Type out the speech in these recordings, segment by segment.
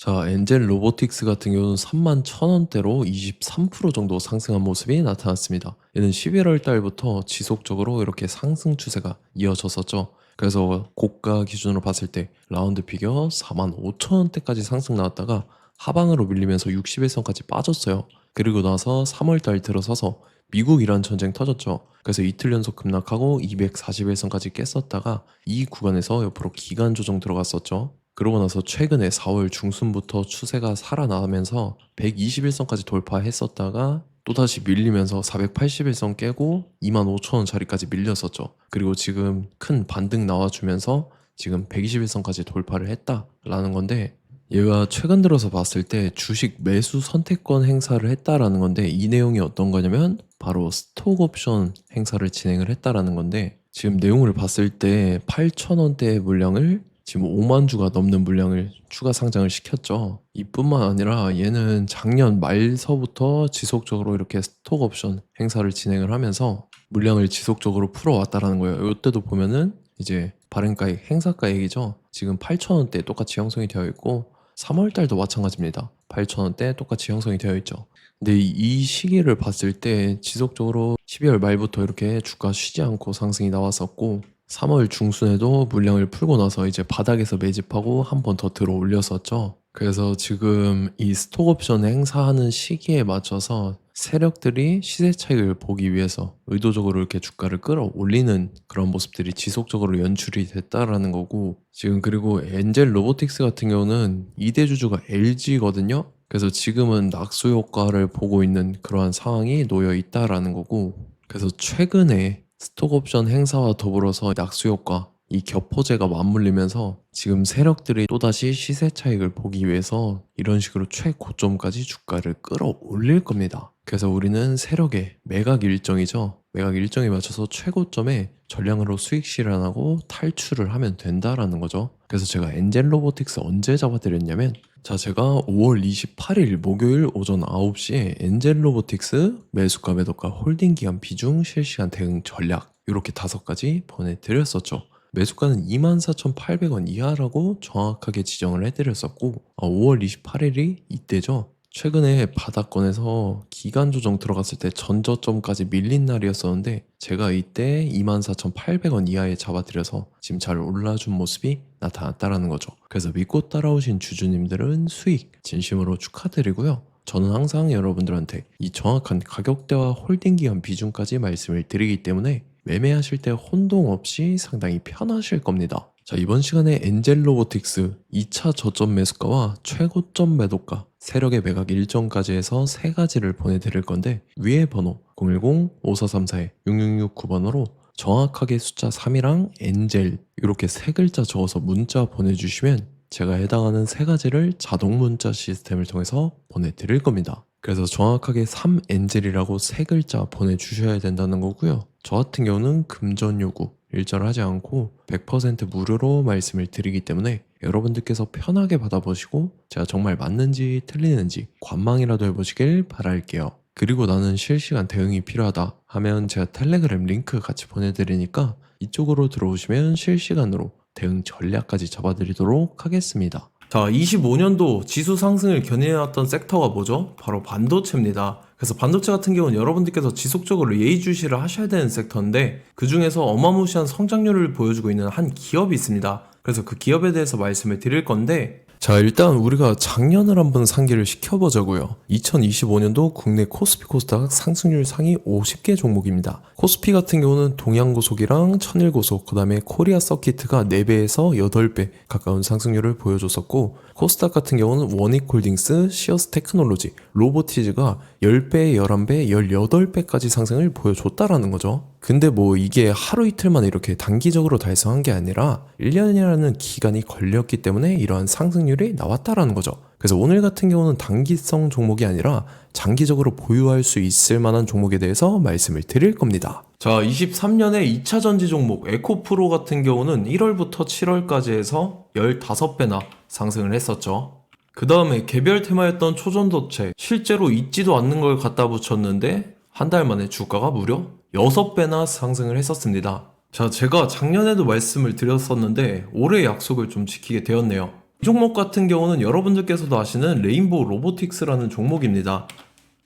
자, 엔젤 로보틱스 같은 경우는 31,000원대로 23% 정도 상승한 모습이 나타났습니다. 얘는 11월 달부터 지속적으로 이렇게 상승 추세가 이어졌었죠. 그래서 고가 기준으로 봤을 때 라운드 피겨 45,000원대까지 상승 나왔다가 하방으로 밀리면서 61선까지 빠졌어요. 그리고 나서 3월 달 들어서서 미국 이란 전쟁 터졌죠. 그래서 이틀 연속 급락하고 241선까지 깼었다가 이 구간에서 옆으로 기간 조정 들어갔었죠. 그러고 나서 최근에 4월 중순부터 추세가 살아나면서 121선까지 돌파했었다가 또다시 밀리면서 481선 깨고 25,000원짜리까지 밀렸었죠. 그리고 지금 큰 반등 나와주면서 지금 121선까지 돌파를 했다라는 건데, 얘가 최근 들어서 봤을 때 주식 매수 선택권 행사를 했다라는 건데, 이 내용이 어떤 거냐면 바로 스톡 옵션 행사를 진행을 했다라는 건데, 지금 내용을 봤을 때 8,000원대의 물량을 지금 5만 주가 넘는 물량을 추가 상장을 시켰죠. 이뿐만 아니라 얘는 작년 말서부터 지속적으로 이렇게 스톡 옵션 행사를 진행을 하면서 물량을 지속적으로 풀어왔다라는 거예요. 이때도 보면은 이제 발행가액, 행사가액이죠. 지금 8,000원대 똑같이 형성이 되어 있고 3월 달도 마찬가지입니다. 8,000원대 똑같이 형성이 되어 있죠. 근데 이 시기를 봤을 때 지속적으로 12월 말부터 이렇게 주가 쉬지 않고 상승이 나왔었고, 3월 중순에도 물량을 풀고 나서 이제 바닥에서 매집하고 한 번 더 들어 올렸었죠. 그래서 지금 이 스톡옵션 행사하는 시기에 맞춰서 세력들이 시세 차익을 보기 위해서 의도적으로 이렇게 주가를 끌어올리는 그런 모습들이 지속적으로 연출이 됐다라는 거고, 지금 그리고 엔젤 로보틱스 같은 경우는 2대 주주가 LG거든요. 그래서 지금은 낙수 효과를 보고 있는 그러한 상황이 놓여 있다라는 거고, 그래서 최근에 스톡옵션 행사와 더불어서 낙수 효과, 이 겹포제가 맞물리면서 지금 세력들이 또다시 시세 차익을 보기 위해서 이런 식으로 최고점까지 주가를 끌어올릴 겁니다. 그래서 우리는 세력의 매각 일정이죠. 매각 일정에 맞춰서 최고점에 전량으로 수익 실현하고 탈출을 하면 된다라는 거죠. 그래서 제가 엔젤 로보틱스 언제 잡아드렸냐면, 자, 제가 5월 28일 목요일 오전 9시에 엔젤 로보틱스 매수가 매도가 홀딩 기간 비중 실시간 대응 전략 이렇게 5가지 보내드렸었죠. 매수가는 24,800원 이하라고 정확하게 지정을 해드렸었고, 5월 28일이 이때죠. 최근에 바닥권에서 기간 조정 들어갔을 때 전저점까지 밀린 날이었었는데, 제가 이때 24,800원 이하에 잡아드려서 지금 잘 올라준 모습이 나타났다라는 거죠. 그래서 믿고 따라오신 주주님들은 수익 진심으로 축하드리고요. 저는 항상 여러분들한테 이 정확한 가격대와 홀딩 기간 비중까지 말씀을 드리기 때문에 매매하실 때 혼동 없이 상당히 편하실 겁니다. 자, 이번 시간에 엔젤 로보틱스 2차 저점 매수가와 최고점 매도가, 세력의 매각 일정까지 해서 3가지를 보내드릴 건데, 위에 번호 010-5434-6669번으로 정확하게 숫자 3이랑 엔젤 이렇게 3글자 적어서 문자 보내주시면 제가 해당하는 3가지를 자동 문자 시스템을 통해서 보내드릴 겁니다. 그래서 정확하게 3엔젤이라고 3글자 보내주셔야 된다는 거고요. 저 같은 경우는 금전 요구 일절하지 않고 100% 무료로 말씀을 드리기 때문에 여러분들께서 편하게 받아보시고 제가 정말 맞는지 틀리는지 관망이라도 해보시길 바랄게요. 그리고 나는 실시간 대응이 필요하다 하면 제가 텔레그램 링크 같이 보내드리니까 이쪽으로 들어오시면 실시간으로 대응 전략까지 잡아드리도록 하겠습니다. 자, 25년도 지수 상승을 견인해왔던 섹터가 뭐죠? 바로 반도체입니다. 그래서 반도체 같은 경우는 여러분들께서 지속적으로 예의주시를 하셔야 되는 섹터인데, 그 중에서 어마무시한 성장률을 보여주고 있는 한 기업이 있습니다. 그래서 그 기업에 대해서 말씀을 드릴 건데, 자, 일단 우리가 작년을 한번 상기를 시켜보자고요. 2025년도 국내 코스피 코스닥 상승률 상위 50개 종목입니다. 코스피 같은 경우는 동양고속이랑 천일고속, 그 다음에 코리아 서키트가 4배에서 8배 가까운 상승률을 보여줬었고, 코스닥 같은 경우는 원익홀딩스, 시어스 테크놀로지, 로보티즈가 10배, 11배, 18배까지 상승을 보여줬다라는 거죠. 근데 뭐 이게 하루 이틀만 이렇게 단기적으로 달성한 게 아니라 1년이라는 기간이 걸렸기 때문에 이러한 상승률이 나왔다라는 거죠. 그래서 오늘 같은 경우는 단기성 종목이 아니라 장기적으로 보유할 수 있을 만한 종목에 대해서 말씀을 드릴 겁니다. 자, 23년에 2차 전지 종목 에코프로 같은 경우는 1월부터 7월까지 해서 15배나 상승을 했었죠. 그 다음에 개별 테마였던 초전도체, 실제로 있지도 않는 걸 갖다 붙였는데 한 달 만에 주가가 무려 6배나 상승을 했었습니다. 자, 제가 작년에도 말씀을 드렸었는데 올해 약속을 좀 지키게 되었네요. 이 종목 같은 경우는 여러분들께서도 아시는 레인보우 로보틱스라는 종목입니다.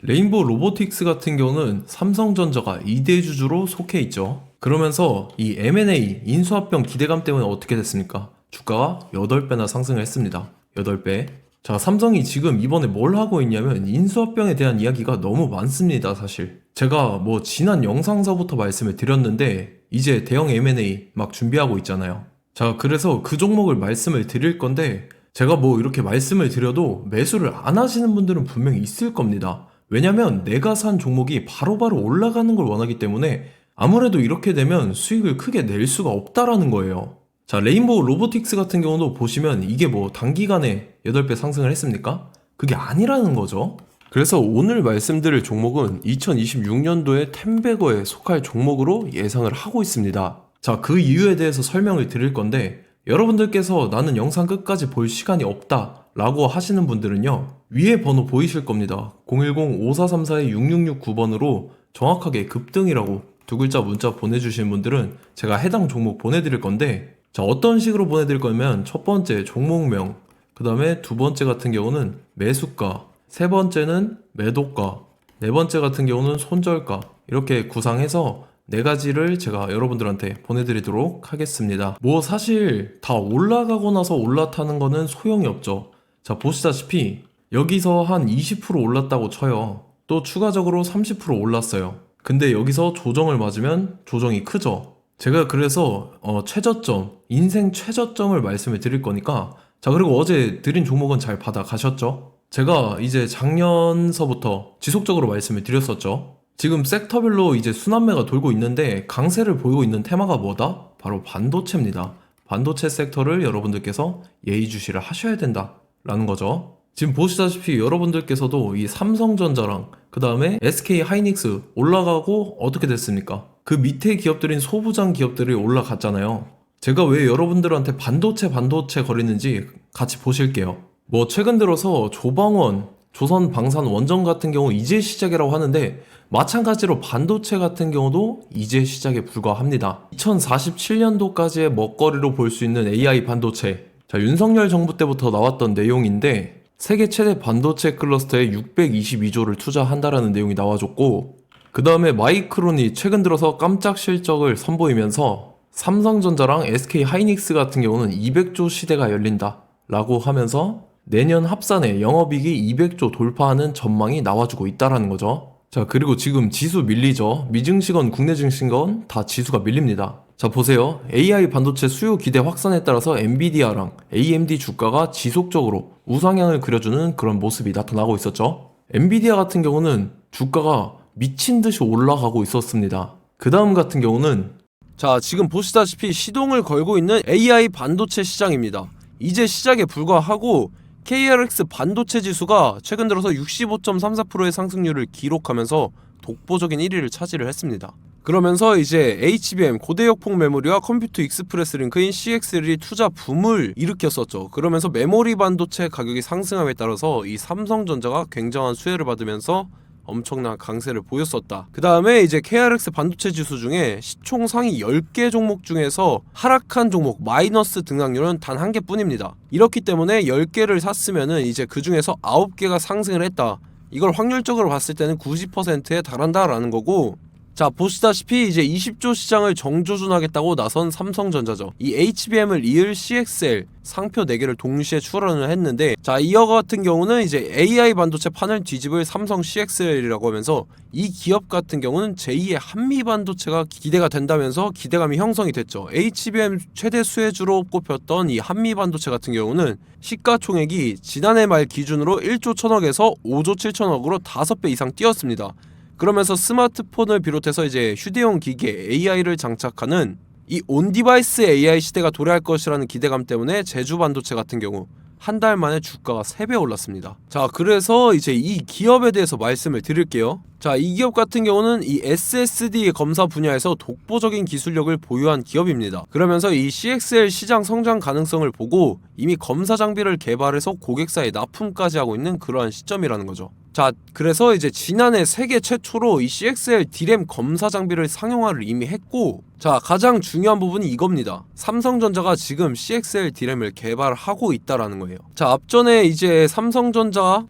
레인보우 로보틱스 같은 경우는 삼성전자가 2대 주주로 속해 있죠. 그러면서 이 M&A 인수합병 기대감 때문에 어떻게 됐습니까? 주가가 8배나 상승을 했습니다. 8배. 자, 삼성이 지금 이번에 뭘 하고 있냐면 인수합병에 대한 이야기가 너무 많습니다, 사실. 제가 뭐 지난 영상서부터 말씀을 드렸는데 이제 대형 M&A 막 준비하고 있잖아요. 자, 그래서 그 종목을 말씀을 드릴 건데 제가 뭐 이렇게 말씀을 드려도 매수를 안 하시는 분들은 분명히 있을 겁니다. 왜냐면 내가 산 종목이 바로바로 올라가는 걸 원하기 때문에 아무래도 이렇게 되면 수익을 크게 낼 수가 없다라는 거예요. 자, 레인보우 로보틱스 같은 경우도 보시면 이게 뭐 단기간에 8배 상승을 했습니까? 그게 아니라는 거죠. 그래서 오늘 말씀드릴 종목은 2026년도에 텐베거에 속할 종목으로 예상을 하고 있습니다. 자, 그 이유에 대해서 설명을 드릴 건데 여러분들께서 나는 영상 끝까지 볼 시간이 없다 라고 하시는 분들은요, 위에 번호 보이실 겁니다. 010-5434-6669번으로 정확하게 급등이라고 두 글자 문자 보내주시는 분들은 제가 해당 종목 보내드릴 건데, 자, 어떤 식으로 보내드릴 거냐면 첫 번째 종목명, 그 다음에 두 번째 같은 경우는 매수가, 세 번째는 매도가, 네 번째 같은 경우는 손절가, 이렇게 구상해서 네 가지를 제가 여러분들한테 보내드리도록 하겠습니다. 뭐 사실 다 올라가고 나서 올라타는 거는 소용이 없죠. 자, 보시다시피 여기서 한 20% 올랐다고 쳐요. 또 추가적으로 30% 올랐어요. 근데 여기서 조정을 맞으면 조정이 크죠. 제가 그래서 최저점, 인생 최저점을 말씀을 드릴 거니까, 자, 그리고 어제 드린 종목은 잘 받아가셨죠? 제가 이제 작년서부터 지속적으로 말씀을 드렸었죠. 지금 섹터별로 이제 순환매가 돌고 있는데 강세를 보이고 있는 테마가 뭐다? 바로 반도체입니다. 반도체 섹터를 여러분들께서 예의주시를 하셔야 된다라는 거죠. 지금 보시다시피 여러분들께서도 이 삼성전자랑 그 다음에 SK 하이닉스 올라가고 어떻게 됐습니까? 그 밑에 기업들인 소부장 기업들이 올라갔잖아요. 제가 왜 여러분들한테 반도체 거리는지 같이 보실게요. 뭐 최근 들어서 조방원, 조선방산 원전 같은 경우 이제 시작이라고 하는데 마찬가지로 반도체 같은 경우도 이제 시작에 불과합니다. 2047년도까지의 먹거리로 볼 수 있는 AI 반도체. 자, 윤석열 정부 때부터 나왔던 내용인데 세계 최대 반도체 클러스터에 622조를 투자한다라는 내용이 나와줬고, 그 다음에 마이크론이 최근 들어서 깜짝 실적을 선보이면서 삼성전자랑 SK 하이닉스 같은 경우는 200조 시대가 열린다 라고 하면서 내년 합산에 영업이익이 200조 돌파하는 전망이 나와주고 있다라는 거죠. 자, 그리고 지금 지수 밀리죠. 미증시건 국내 증시건 다 지수가 밀립니다. 자, 보세요. AI 반도체 수요 기대 확산에 따라서 엔비디아랑 AMD 주가가 지속적으로 우상향을 그려주는 그런 모습이 나타나고 있었죠. 엔비디아 같은 경우는 주가가 미친 듯이 올라가고 있었습니다. 그 다음 같은 경우는, 자, 지금 보시다시피 시동을 걸고 있는 AI 반도체 시장입니다. 이제 시작에 불과하고 KRX 반도체 지수가 최근 들어서 65.34%의 상승률을 기록하면서 독보적인 1위를 차지를 했습니다. 그러면서 이제 HBM 고대역폭 메모리와 컴퓨터 익스프레스 링크인 CXL이 투자 붐을 일으켰었죠. 그러면서 메모리 반도체 가격이 상승함에 따라서 이 삼성전자가 굉장한 수혜를 받으면서 엄청난 강세를 보였었다. 그 다음에 이제 KRX 반도체 지수 중에 시총 상위 10개 종목 중에서 하락한 종목 마이너스 등락률은 단 1개 뿐입니다. 이렇기 때문에 10개를 샀으면은 이제 그 중에서 9개가 상승을 했다. 이걸 확률적으로 봤을 때는 90%에 달한다라는 거고, 자, 보시다시피 이제 20조 시장을 정조준하겠다고 나선 삼성전자죠. 이 HBM을 이을 CXL 상표 4개를 동시에 출원을 했는데, 자, 이어 같은 경우는 이제 AI 반도체 판을 뒤집을 삼성 CXL이라고 하면서 이 기업 같은 경우는 제2의 한미 반도체가 기대가 된다면서 기대감이 형성이 됐죠. HBM 최대 수혜주로 꼽혔던 이 한미 반도체 같은 경우는 시가총액이 지난해 말 기준으로 1조 1000억에서 5조 7천억으로 5배 이상 뛰었습니다. 그러면서 스마트폰을 비롯해서 이제 휴대용 기기에 AI를 장착하는 이 온디바이스 AI 시대가 도래할 것이라는 기대감 때문에 제주 반도체 같은 경우 한 달 만에 주가가 3배 올랐습니다. 자, 그래서 이제 이 기업에 대해서 말씀을 드릴게요. 자, 이 기업 같은 경우는 이 SSD 검사 분야에서 독보적인 기술력을 보유한 기업입니다. 그러면서 이 CXL 시장 성장 가능성을 보고 이미 검사 장비를 개발해서 고객사에 납품까지 하고 있는 그러한 시점이라는 거죠. 자, 그래서 이제 지난해 세계 최초로 이 CXL D램 검사 장비를 상용화를 이미 했고, 자, 가장 중요한 부분이 이겁니다. 삼성전자가 지금 CXL D램을 개발하고 있다라는 거예요. 자, 앞전에 이제 삼성전자가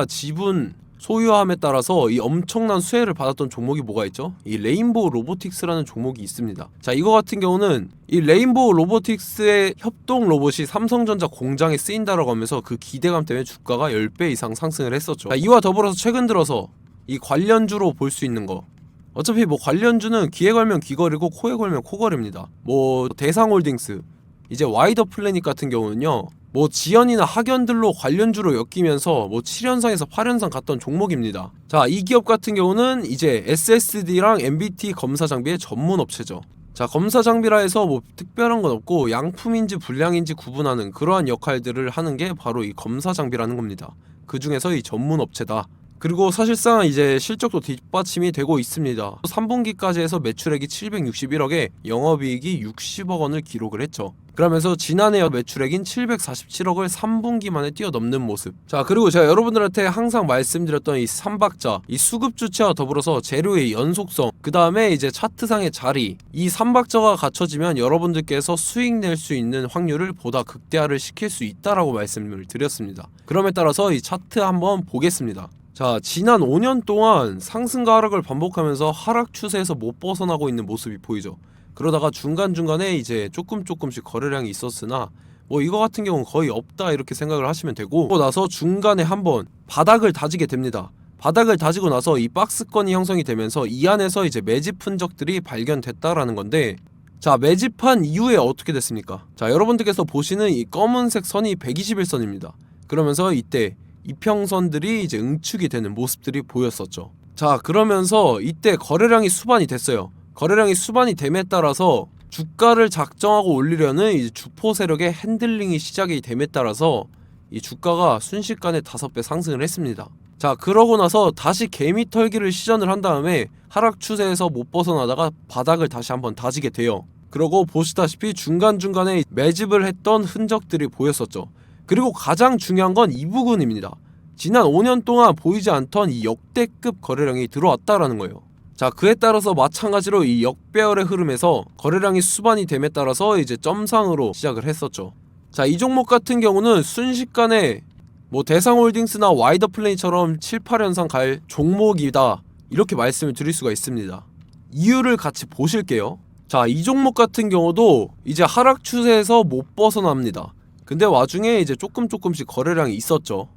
지분 소유함에 따라서 이 엄청난 수혜를 받았던 종목이 뭐가 있죠? 이 레인보우 로보틱스라는 종목이 있습니다. 자, 이거 같은 경우는 이 레인보우 로보틱스의 협동 로봇이 삼성전자 공장에 쓰인다라고 하면서 그 기대감 때문에 주가가 10배 이상 상승을 했었죠. 자, 이와 더불어서 최근 들어서 이 관련주로 볼 수 있는 거, 어차피 뭐 관련주는 귀에 걸면 귀걸이고 코에 걸면 코걸이입니다. 뭐 대상홀딩스, 이제 와이더 플래닛 같은 경우는요, 뭐 지연이나 학연들로 관련주로 엮이면서 뭐 7연상에서 8연상 갔던 종목입니다. 자, 이 기업 같은 경우는 이제 SSD랑 MBT 검사 장비의 전문 업체죠. 자, 검사 장비라 해서 뭐 특별한 건 없고 양품인지 불량인지 구분하는 그러한 역할들을 하는 게 바로 이 검사 장비라는 겁니다. 그 중에서 이 전문 업체다. 그리고 사실상 이제 실적도 뒷받침이 되고 있습니다. 3분기까지 해서 매출액이 761억에 영업이익이 60억 원을 기록을 했죠. 그러면서 지난해 매출액인 747억을 3분기 만에 뛰어넘는 모습. 자, 그리고 제가 여러분들한테 항상 말씀드렸던 이 3박자, 이 수급 주체와 더불어서 재료의 연속성, 그 다음에 이제 차트상의 자리, 이 3박자가 갖춰지면 여러분들께서 수익 낼 수 있는 확률을 보다 극대화를 시킬 수 있다라고 말씀을 드렸습니다. 그럼에 따라서 이 차트 한번 보겠습니다. 자, 지난 5년 동안 상승과 하락을 반복하면서 하락 추세에서 못 벗어나고 있는 모습이 보이죠. 그러다가 중간중간에 이제 조금씩 거래량이 있었으나 뭐 이거 같은 경우는 거의 없다 이렇게 생각을 하시면 되고, 그러고 나서 중간에 한번 바닥을 다지게 됩니다. 바닥을 다지고 나서 이 박스권이 형성이 되면서 이 안에서 이제 매집 흔적들이 발견됐다라는 건데, 자, 매집한 이후에 어떻게 됐습니까? 자, 여러분들께서 보시는 이 검은색 선이 121선입니다. 그러면서 이때 이평선들이 이제 응축이 되는 모습들이 보였었죠. 자, 그러면서 이때 거래량이 수반이 됐어요. 거래량이 수반이 됨에 따라서 주가를 작정하고 올리려는 이제 주포 세력의 핸들링이 시작이 됨에 따라서 이 주가가 순식간에 5배 상승을 했습니다. 자, 그러고 나서 다시 개미 털기를 시전을 한 다음에 하락 추세에서 못 벗어나다가 바닥을 다시 한번 다지게 돼요. 그러고 보시다시피 중간중간에 매집을 했던 흔적들이 보였었죠. 그리고 가장 중요한 건 이 부분입니다. 지난 5년 동안 보이지 않던 이 역대급 거래량이 들어왔다라는 거예요. 자, 그에 따라서 마찬가지로 이 역배열의 흐름에서 거래량이 수반이 됨에 따라서 이제 점상으로 시작을 했었죠. 자, 이 종목 같은 경우는 순식간에 뭐 대상홀딩스나 와이더 플레이처럼 7, 8연상 갈 종목이다 이렇게 말씀을 드릴 수가 있습니다. 이유를 같이 보실게요. 자, 이 종목 같은 경우도 이제 하락 추세에서 못 벗어납니다. 근데 와중에 이제 조금씩 거래량이 있었죠.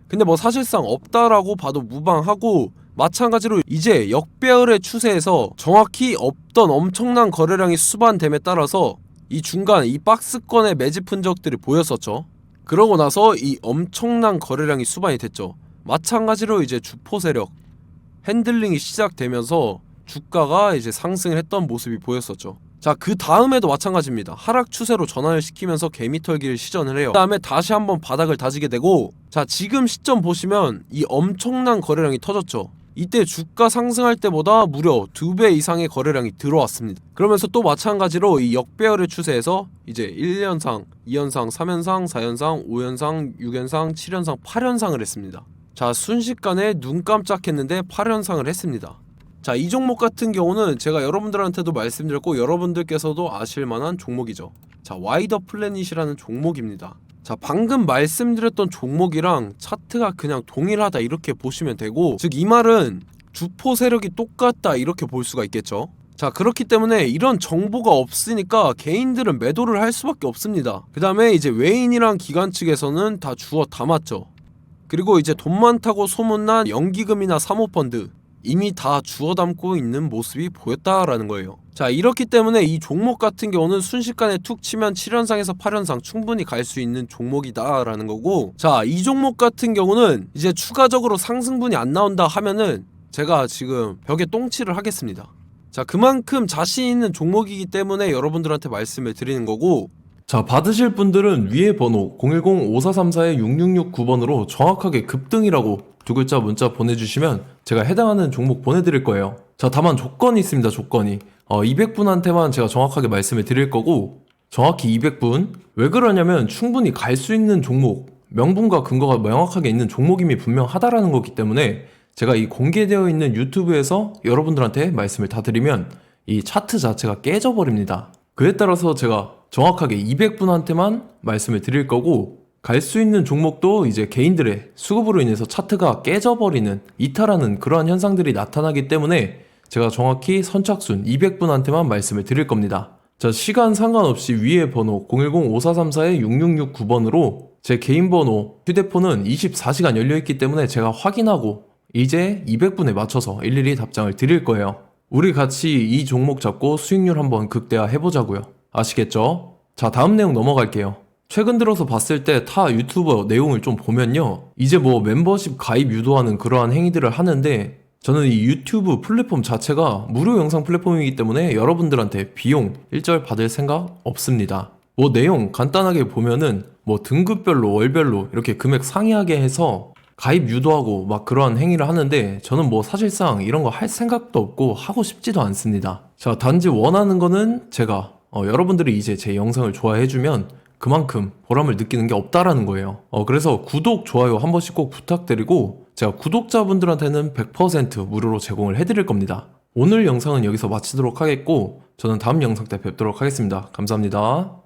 근데 뭐 사실상 없다라고 봐도 무방하고, 마찬가지로 이제 역배열의 추세에서 정확히 없던 엄청난 거래량이 수반됨에 따라서 이 중간 이 박스권의 매집 흔적들이 보였었죠. 그러고 나서 이 엄청난 거래량이 수반이 됐죠. 마찬가지로 이제 주포 세력 핸들링이 시작되면서 주가가 이제 상승을 했던 모습이 보였었죠. 자, 그 다음에도 마찬가지입니다. 하락 추세로 전환을 시키면서 개미털기를 시전을 해요. 그 다음에 다시 한번 바닥을 다지게 되고, 자, 지금 시점 보시면 이 엄청난 거래량이 터졌죠. 이때 주가 상승할 때보다 무려 2배 이상의 거래량이 들어왔습니다. 그러면서 또 마찬가지로 이 역배열의 추세에서 이제 1연상, 2연상, 3연상, 4연상, 5연상, 6연상, 7연상, 8연상을 했습니다. 자, 순식간에 눈 깜짝했는데 8연상을 했습니다. 자, 이 종목 같은 경우는 제가 여러분들한테도 말씀드렸고 여러분들께서도 아실만한 종목이죠. 자, 와이더 플래닛이라는 종목입니다. 자, 방금 말씀드렸던 종목이랑 차트가 그냥 동일하다 이렇게 보시면 되고, 즉 이 말은 주포 세력이 똑같다 이렇게 볼 수가 있겠죠. 자, 그렇기 때문에 이런 정보가 없으니까 개인들은 매도를 할 수밖에 없습니다. 그 다음에 이제 외인이랑 기관 측에서는 다 주워 담았죠. 그리고 이제 돈 많다고 소문난 연기금이나 사모펀드 이미 다 주워 담고 있는 모습이 보였다라는 거예요. 자, 이렇기 때문에 이 종목 같은 경우는 순식간에 툭 치면 7연상에서 8연상 충분히 갈 수 있는 종목이다 라는 거고, 자, 이 종목 같은 경우는 이제 추가적으로 상승분이 안 나온다 하면은 제가 지금 벽에 똥칠을 하겠습니다. 자, 그만큼 자신 있는 종목이기 때문에 여러분들한테 말씀을 드리는 거고, 자, 받으실 분들은 위에 번호 010-5434-6669번으로 정확하게 급등이라고 두 글자 문자 보내주시면 제가 해당하는 종목 보내드릴 거예요. 자, 다만 조건이 있습니다. 조건이 200분한테만 제가 정확하게 말씀을 드릴 거고, 정확히 200분. 왜 그러냐면 충분히 갈 수 있는 종목 명분과 근거가 명확하게 있는 종목임이 분명하다라는 거기 때문에 제가 이 공개되어 있는 유튜브에서 여러분들한테 말씀을 다 드리면 이 차트 자체가 깨져버립니다. 그에 따라서 제가 정확하게 200분한테만 말씀을 드릴 거고, 갈 수 있는 종목도 이제 개인들의 수급으로 인해서 차트가 깨져버리는, 이탈하는 그러한 현상들이 나타나기 때문에 제가 정확히 선착순 200분한테만 말씀을 드릴 겁니다. 자, 시간 상관없이 위에 번호 010-5434-6669번으로 제 개인 번호, 휴대폰은 24시간 열려있기 때문에 제가 확인하고 이제 200분에 맞춰서 일일이 답장을 드릴 거예요. 우리 같이 이 종목 잡고 수익률 한번 극대화 해보자고요. 아시겠죠? 자, 다음 내용 넘어갈게요. 최근 들어서 봤을 때 타 유튜버 내용을 좀 보면요, 이제 뭐 멤버십 가입 유도하는 그러한 행위들을 하는데, 저는 이 유튜브 플랫폼 자체가 무료 영상 플랫폼이기 때문에 여러분들한테 비용 일절 받을 생각 없습니다. 뭐 내용 간단하게 보면은 뭐 등급별로 월별로 이렇게 금액 상이하게 해서 가입 유도하고 막 그러한 행위를 하는데, 저는 뭐 사실상 이런 거 할 생각도 없고 하고 싶지도 않습니다. 자, 단지 원하는 거는 제가 여러분들이 이제 제 영상을 좋아해주면 그만큼 보람을 느끼는 게 없다라는 거예요. 그래서 구독, 좋아요 한 번씩 꼭 부탁드리고, 제가 구독자분들한테는 100% 무료로 제공을 해드릴 겁니다. 오늘 영상은 여기서 마치도록 하겠고, 저는 다음 영상 때 뵙도록 하겠습니다. 감사합니다.